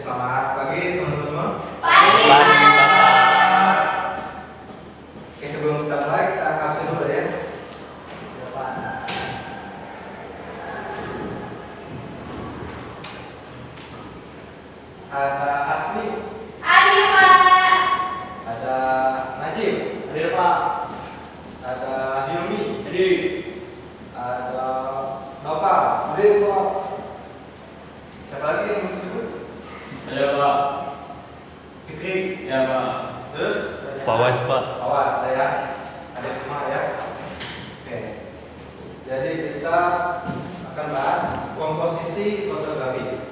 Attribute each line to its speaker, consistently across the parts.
Speaker 1: selamat pagi teman-teman semua.
Speaker 2: Pagi, Pak.
Speaker 1: Oke, sebelum kita mulai, kita absen dulu ya. Ada Asmi,
Speaker 2: Hadir, Pak.
Speaker 1: ada Najib,
Speaker 3: Hadir, Pak.
Speaker 1: ada Hilmi,
Speaker 3: Hadir.
Speaker 1: ada Nopal,
Speaker 3: Hadir, Pak.
Speaker 1: siapa lagi yang mau disebut?
Speaker 3: Hadir, Pak.
Speaker 1: Fikri,
Speaker 3: Ya, Pak.
Speaker 1: terus?
Speaker 2: Fawaz, Pak.
Speaker 1: Awas, ada ya, ada semua ya. Oke, jadi kita akan bahas komposisi fotografi.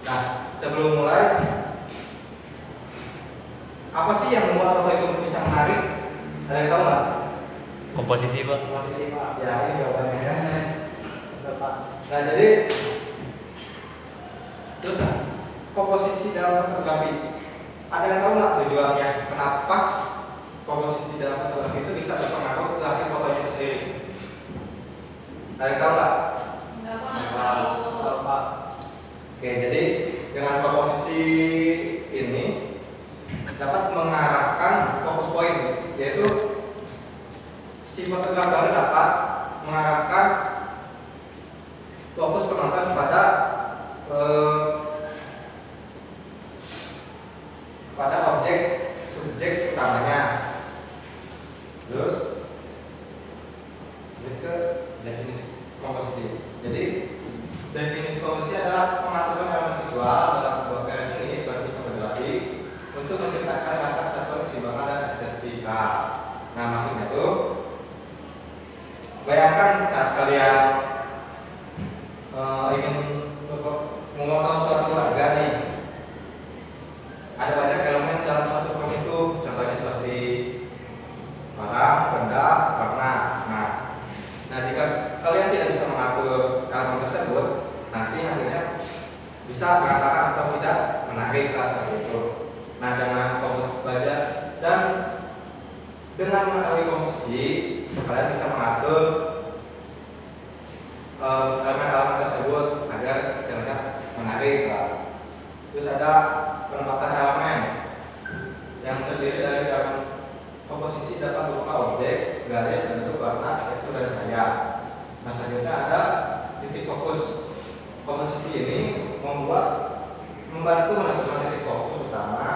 Speaker 1: Nah, sebelum mulai, apa sih yang membuat foto itu bisa menarik? Ada yang tahu nggak?
Speaker 2: Komposisi, Pak.
Speaker 1: Komposisi, Pak. Ya, ini jawabannya ya. Betul, Pak. Nah, jadi terus komposisi dalam fotografi. Ada yang tahu nggak tujuannya? Kenapa komposisi dalam fotografi itu bisa berpengaruh ke hasil fotonya itu sendiri? Ada yang tahu nggak?
Speaker 2: Enggak,
Speaker 3: Tahu, Pak.
Speaker 1: Oke, jadi dengan komposisi ini dapat mengarahkan fokus poin, yaitu si fotografer dapat mengarahkan fokus penonton pada objek subjek utamanya. Terus ke definisi komposisi. Jadi definisi komposisi adalah pengaturan elemen visual dalam sebuah karya seni seperti fotografi untuk menciptakan rasa kesatuan, keseimbangan dan estetika. Nah, maksudnya itu bayangkan saat kalian ingin memotong suatu warga nih, ada banyak elemen dalam suatu frame itu, contohnya seperti barang, benda, warna. Nah, jika kalian tidak bisa mengatur elemen tersebut, nanti hasilnya bisa berantakan atau tidak menarik seperti itu. Nah, dengan komposisi belajar dan dengan mengetahui komposisi, kalian bisa mengatur elemen-elemen tersebut agar terlihat menarik. Terus ada penempatan elemen yang terdiri dari elemen komposisi dapat berupa objek, garis, bentuk, warna, tekstur, dan cahaya. Nah, selanjutnya ada titik fokus. Komposisi ini membantu menentukan titik fokus utama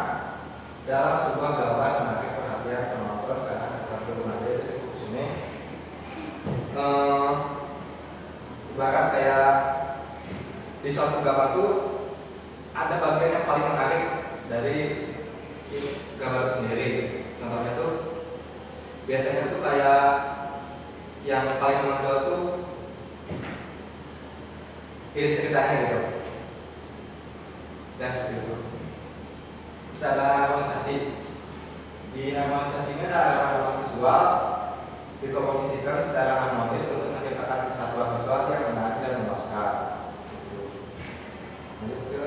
Speaker 1: dalam sebuah gambar menarik perhatian penonton karena seperti mengambil titik fokus ini ibarat kayak di suatu gambar itu ada bagian yang paling menarik dari gambar itu sendiri. Contohnya tuh biasanya tuh kayak yang paling menonjol tuh ini ceritanya gitu. Dan seperti itu. Terus ada harmonisasi. Di harmonisasi ini ada elemen visual dikomposisikan secara harmonis untuk menciptakan kesatuan visual yang menarik dan memuaskan. Lanjut ke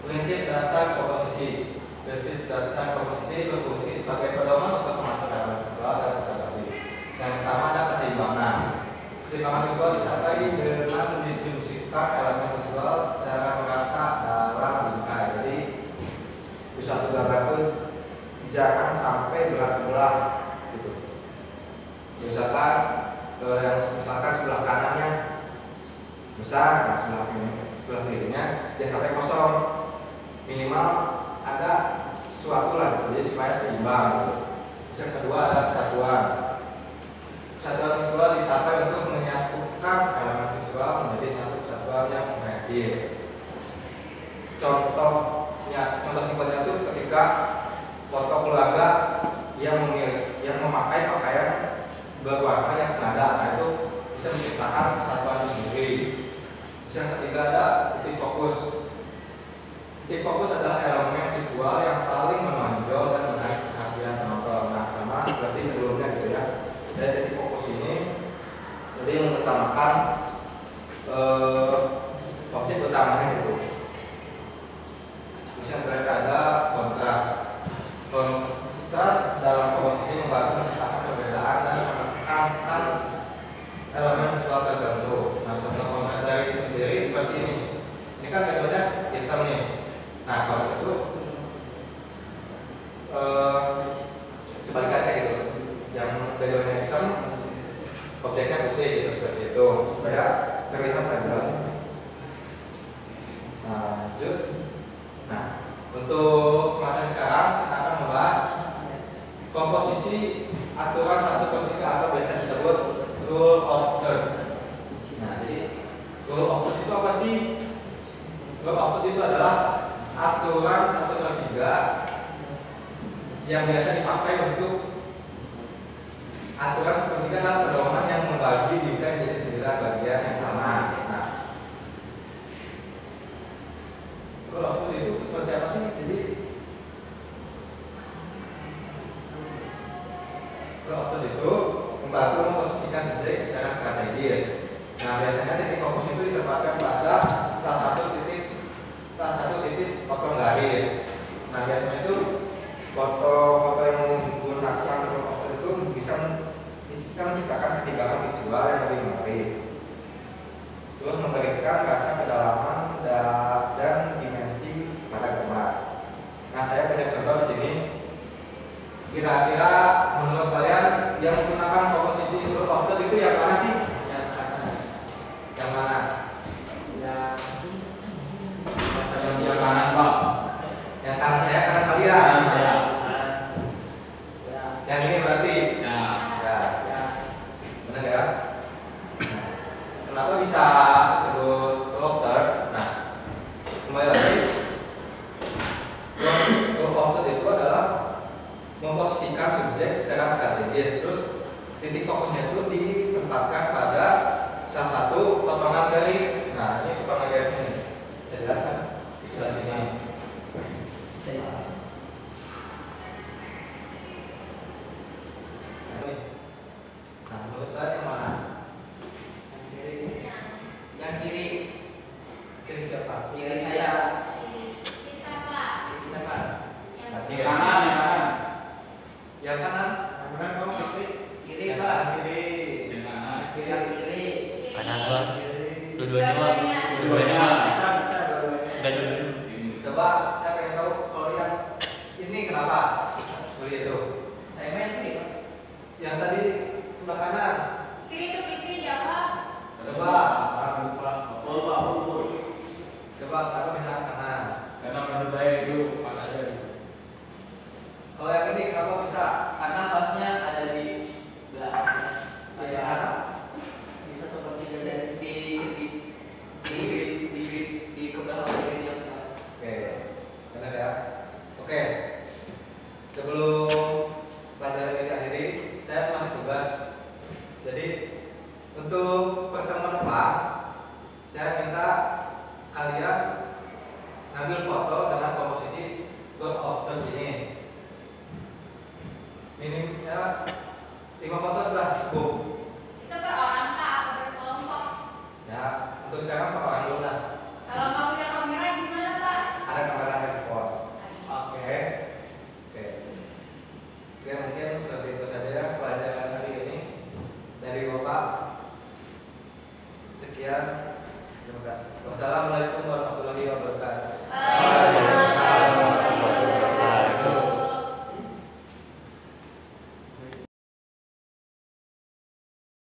Speaker 1: prinsip dasar komposisi. Prinsip dasar komposisi berfungsi sebagai pedoman untuk mengatur elemen visual dan fotografi. Yang pertama ada keseimbangan. Keseimbangan visual disertai dengan mendistribusikan elemen visual secara merata dalam bingkai. Jadi di suatu gambar itu jangan sampai berat sebelah gitu. Misalkan sebelah kanannya besar, nah sebelah kirinya jangan sampai kosong. Minimal ada sesuatu lah, jadi supaya seimbang gitu. Terus yang kedua ada kesatuan. Kesatuan visual dicapai untuk menyatukan elemen visual menjadi satu kesatuan yang komprehensif. Contoh simpelnya itu ketika foto keluarga yang memakai pakaian berwarna yang senada, nah itu bisa menciptakan kesatuan sendiri. Terus yang ketiga ada titik fokus. Titik fokus adalah elemen visual yang paling menonjol dan menarik perhatian penonton. Nah, sama seperti sebelumnya gitu ya. Dari titik fokus ini jadi mengutamakan objek utamanya gitu. Terus yang terakhir ada kontras. Kontras dalam komposisi membantu menciptakan perbedaan dan menekankan elemen visual tertentu. Nah, contoh kontras dari itu sendiri seperti ini. Ini kan metodenya hitam nih. Nah kalau itu sebaliknya gitu, yang backgroundnya hitam, objeknya putih gitu seperti itu supaya terlihat background. Nah lanjut. Nah untuk materi sekarang kita akan membahas komposisi aturan 1/3 atau biasa disebut rule of third. Nah jadi rule of third itu apa sih? Rule of third itu adalah aturan 1/3 yang biasa dipakai untuk aturan 1/3 adalah pedoman yang membagi detail menjadi 9 bagian yang sama. Nah, rule of third itu seperti apa sih? Jadi rule of third itu membantu memposisikan subjek secara strategis. Nah, biasanya titik fokus itu ditempatkan pada salah satu titik potong garis. Nah, biasanya itu foto yang menggunakan rule of third itu bisa menciptakan keseimbangan visual yang lebih menarik. Terus memberikan rasa kedalaman dan dimensi pada gambar. Nah, saya punya contoh di sini. Kira-kira menurut kalian yang menggunakan komposisi rule of third itu yang mana sih? Yang mana?
Speaker 3: Yang kanan Pak.
Speaker 1: Yang kanan saya, kanan kalian.
Speaker 3: Kanan saya.
Speaker 1: Yang ini berarti.
Speaker 3: Ya.
Speaker 1: Ya. Benar ya? Kenapa bisa disebut rule of third? Nah, kembali lagi. Rule of third itu adalah memposisikan subjek secara strategis. Terus titik fokusnya itu ditempatkan pada salah satu potongan garis. Nah, ini potongan garis ini. Saya jelaskan di sebelah sini. Nah, menurut kalian yang mana? Yang kiri. Kiri siapa?
Speaker 3: Kiri saya.
Speaker 2: Kita Pak.
Speaker 1: Kita kan.
Speaker 3: Yang kanan, yang kanan.
Speaker 1: Yang kanan.
Speaker 3: Yang kanan kamu kiri.
Speaker 1: Kiri Pak. Kiri.
Speaker 3: Yang kanan.
Speaker 1: Yang kiri.
Speaker 2: Kanan Pak. Dua-duanya Pak.
Speaker 3: Dua-duanya.
Speaker 1: Bisa dua-duanya.
Speaker 2: Dan dua-duanya.
Speaker 1: Coba saya pengen tahu kalau lihat ini kenapa seperti itu?
Speaker 3: Saya main kiri Pak.
Speaker 1: Yang tadi sebelah kanan.
Speaker 2: Kiri itu Fikri ya Pak.
Speaker 1: Coba.
Speaker 3: Pak.
Speaker 1: Coba kalau misalnya kanan.
Speaker 3: Karena menurut saya itu pas aja.
Speaker 1: Kalau yang ini kenapa bisa?
Speaker 4: Karena pasnya ada di belakang.
Speaker 1: Di sana.
Speaker 4: Di satu pertiga di kebelah kiri yang sekarang.
Speaker 1: Oke, benar ya. Oke. Sebelum pelajaran ini akhiri, saya masih tugas. Jadi untuk pertemuan depan, saya minta kalian ngambil foto dengan komposisi rule of third ini. Minimnya 5 foto sudah cukup.
Speaker 2: Itu per orang Pak atau berkelompok?
Speaker 1: Ya, untuk sekarang per orang dulu dah.
Speaker 2: Kalau nggak punya kamera gimana Pak?
Speaker 1: Ada kamera handphone. Oke. Oke, mungkin seperti itu saja pelajaran hari ini dari Bapak. Sekian. Terima kasih. Wassalamualaikum warahmatullahi wabarakatuh.
Speaker 2: Waalaikumsalam.